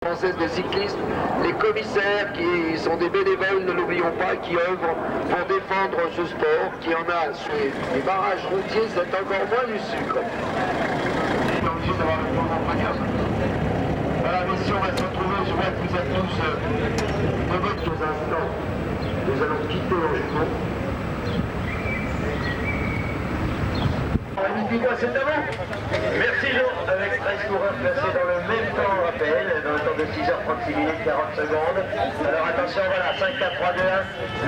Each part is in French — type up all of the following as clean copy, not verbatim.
française de cyclisme, les commissaires qui sont des bénévoles, ne l'oublions pas, qui œuvrent pour défendre ce sport, qui en a sur les barrages routiers, c'est encore moins du sucre. Voilà, messieurs, on va se retrouver, je vois que vous êtes tous de quelques instants. Nous allons quitter Longjumeau. C'est à vous. Merci Jean, avec 13 coureurs placés dans le même temps rappel, dans le temps de 6h36 minutes 40 secondes. Alors attention, voilà, 5, 4, 3, 2, 1.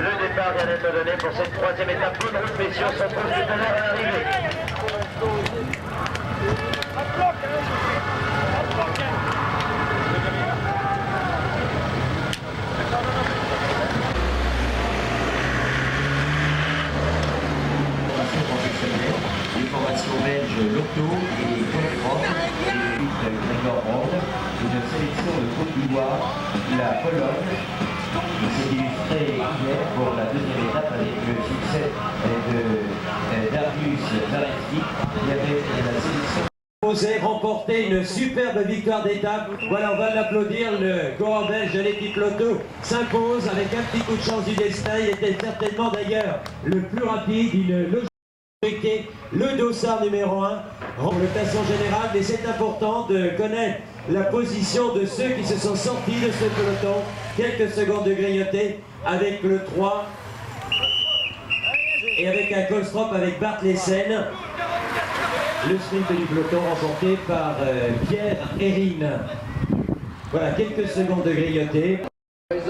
Le départ vient d'être donné pour cette troisième étape. Bonne route, messieurs, on se retrouve tout à l'heure à l'arrivée. Belge Lotto et Colfrock et Grégor Roll, une sélection de Côte d'Ivoire, la Pologne, qui s'est illustrée hier pour la deuxième étape avec le succès de Darius Zaleski, qui avait la sélection. Osé remporter une superbe victoire d'étape. Voilà, on va l'applaudir. Le coureur belge de l'équipe Lotto s'impose avec un petit coup de chance du destin. Il était certainement d'ailleurs le plus rapide, une logique. Le dossard numéro 1 rend le classement général, mais c'est important de connaître la position de ceux qui se sont sortis de ce peloton. Quelques secondes de grignoter avec le 3 et avec un Colstrop avec Bart Lessen. Le sprint du peloton remporté par Pierre Hérine. Voilà, quelques secondes de grignoter. Il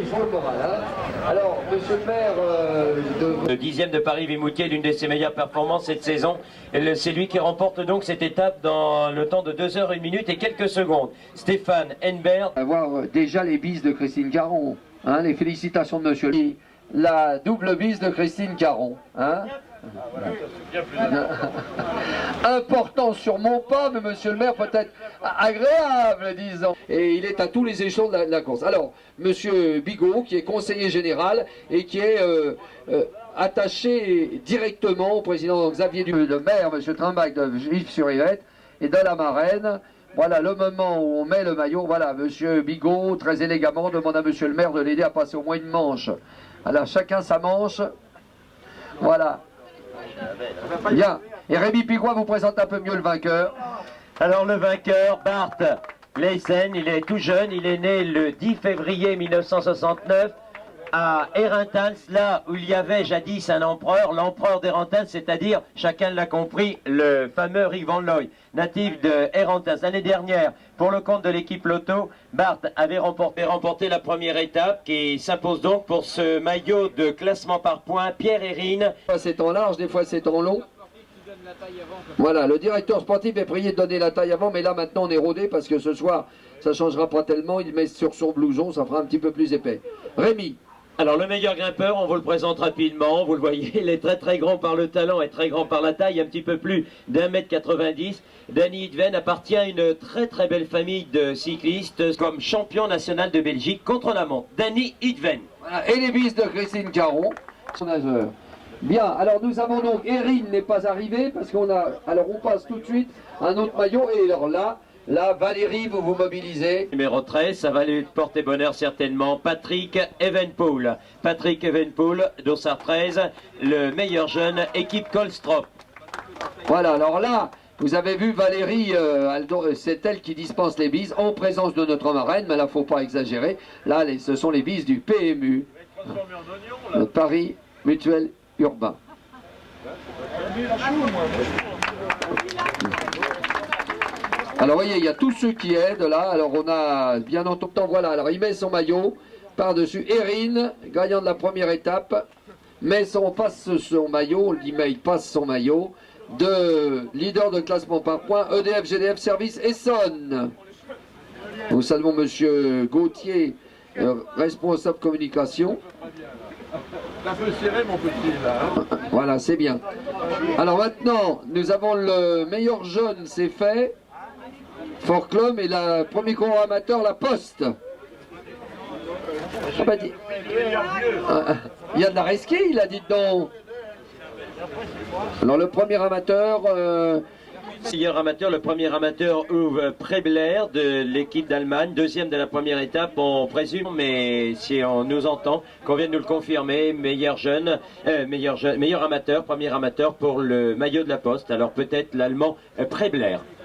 faut le moral, hein. Alors, monsieur le maire Le 10e de Paris-Vimoutier, l'une de ses meilleures performances cette saison. C'est lui qui remporte donc cette étape dans le temps de 2 h 1 minute et quelques secondes. Stéphane Henbert. Avoir déjà les bises de Christine Caron, hein, les félicitations de monsieur Lee. La double bise de Christine Caron, hein. Important sur mon pas, mais monsieur le maire peut-être agréable, disons. Et il est à tous les échelons de la course. Alors, monsieur Bigot, qui est conseiller général et qui est attaché directement au président Xavier Dupont, le maire, monsieur Trimbac de Gif-sur-Yvette, et de la marraine. Voilà le moment où on met le maillot. Voilà, monsieur Bigot, très élégamment, demande à monsieur le maire de l'aider à passer au moins une manche. Alors, chacun sa manche. Voilà. Bien. Et Rémi Pigois vous présente un peu mieux le vainqueur. Alors le vainqueur, Bart Lessen, il est tout jeune, il est né le 10 février 1969 à Érintals, là où il y avait jadis un empereur, l'empereur d'Érintals, c'est-à-dire, chacun l'a compris, le fameux Rick Van Looy, natif de Érintals. L'année dernière, pour le compte de l'équipe Lotto, Bart avait remporté la première étape qui s'impose donc pour ce maillot de classement par points. Pierre Hérine. Des fois c'est en large, des fois c'est en long. Voilà, le directeur sportif est prié de donner la taille avant, mais là maintenant on est rodé parce que ce soir ça ne changera pas tellement, il met sur son blouson, ça fera un petit peu plus épais. Rémi. Alors le meilleur grimpeur, on vous le présente rapidement, vous le voyez, il est très très grand par le talent et très grand par la taille, un petit peu plus d'1,90 m. Danny Idven appartient à une très très belle famille de cyclistes comme champion national de Belgique contre la montre. Danny Idven. Voilà, et les bises de Christine Caron, son nageur. Bien, alors nous avons donc, Erin n'est pas arrivé parce qu'on a, alors on passe tout de suite à un autre maillot et alors là, Valérie, vous vous mobilisez. Numéro 13, ça va lui porter bonheur certainement, Patrick Evenpool. Patrick Evenpool, dossard 13, le meilleur jeune, équipe Colstrop. Voilà, alors là, vous avez vu Valérie, c'est elle qui dispense les bises en présence de notre marraine, mais là, il ne faut pas exagérer. Là, ce sont les bises du PMU, Paris Mutuel Urbain. Alors voyez, il y a tous ceux qui aident là. Alors on a bien entendu, voilà, alors il met son maillot par-dessus. Erin, gagnant de la première étape, passe son maillot, il passe son maillot de leader de classement par points, EDF, GDF, Service Essonne. Nous saluons monsieur Gauthier, responsable communication. Un peu serré mon petit là. Hein. Voilà, c'est bien. Alors maintenant, nous avons le meilleur jeune, c'est fait. Fort Club et le premier coureur amateur, la Poste. Il y a de la resquille, il a dit donc. Alors le premier amateur, Meilleur amateur, le premier amateur Uwe Prebler de l'équipe d'Allemagne, deuxième de la première étape, on présume, mais si on nous entend, qu'on vient de nous le confirmer, meilleur amateur, premier amateur pour le maillot de la Poste, alors peut-être l'Allemand Prebler.